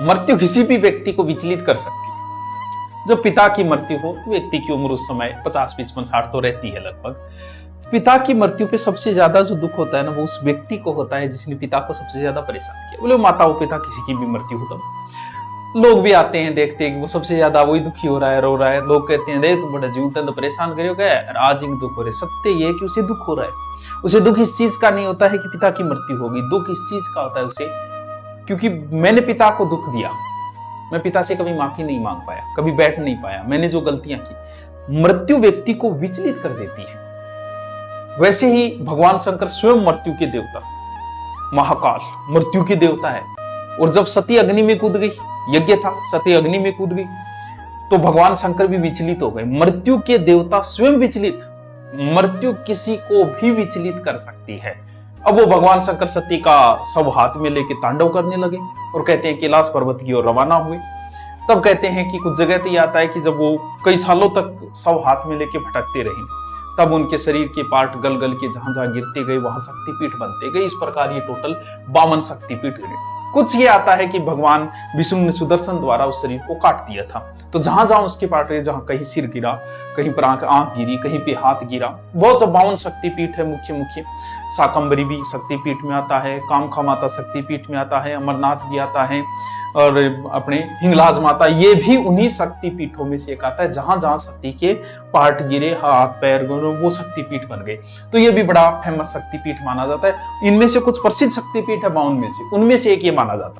मृत्यु किसी भी व्यक्ति को विचलित कर सकती है। जब पिता की मृत्यु हो, व्यक्ति की उम्र उस समय 50, 55, 60 तो रहती है लगभग। पिता की मृत्यु पे सबसे ज्यादा जो दुख होता है ना, वो उस व्यक्ति को होता है जिसने पिता को सबसे ज्यादा परेशान किया। बोले माता पिता किसी की भी मृत्यु हो, तो लोग भी आते हैं, देखते हैं कि वो सबसे ज्यादा वही दुखी हो रहा है, रो रहा है। लोग कहते हैं देख तुम बड़ा जीवन तो परेशान करे हो गया, आज ही दुख हो रहे। सत्य ये है कि उसे दुख हो रहा है। उसे दुख इस चीज का नहीं होता है कि पिता की मृत्यु होगी, दुख इस चीज का होता है उसे क्योंकि मैंने पिता को दुख दिया, मैं पिता से कभी माफी नहीं मांग पाया, कभी बैठ नहीं पाया, मैंने जो गलतियां की। मृत्यु व्यक्ति को विचलित कर देती है। वैसे ही भगवान शंकर स्वयं मृत्यु के देवता, महाकाल मृत्यु के देवता है। और जब सती अग्नि में कूद गई, यज्ञ था, सती अग्नि में कूद गई, तो भगवान शंकर भी विचलित हो गए। मृत्यु के देवता स्वयं विचलित। मृत्यु किसी को भी विचलित कर सकती है। अब वो भगवान शंकर सती का सब हाथ में लेके तांडव करने लगे और कहते हैं कैलाश पर्वत की ओर रवाना हुए। तब कहते हैं कि कुछ जगह तो ये आता है कि जब वो कई सालों तक सब हाथ में लेके भटकते रहे, तब उनके शरीर के पार्ट गल गल के जहां जहां गिरते गए वहां शक्तिपीठ बनते गए। इस प्रकार ये टोटल 52 शक्तिपीठ गए। कुछ ये आता है कि भगवान विष्णु ने सुदर्शन द्वारा उस शरीर को काट दिया था, तो जहां जहां उसके पार्ट गए, जहां कहीं सिर गिरा, कहीं पर आंख गिरी, कहीं पे हाथ गिरा, बहुत 52 शक्तिपीठ है। मुख्य मुख्य शाकंभरी भी शक्तिपीठ में आता है, कामखा माता शक्तिपीठ में आता है, अमरनाथ भी आता है, और अपने हिंगलाज माता, ये भी उन्हीं शक्तिपीठों में से एक आता है। जहां जहां सती के पार्ट गिरे, हाथ पैर वो शक्तिपीठ बन गए। तो ये भी बड़ा फेमस शक्तिपीठ माना जाता है। इनमें से कुछ प्रसिद्ध शक्तिपीठ है 52 में से, उनमें से एक ये माना जाता है।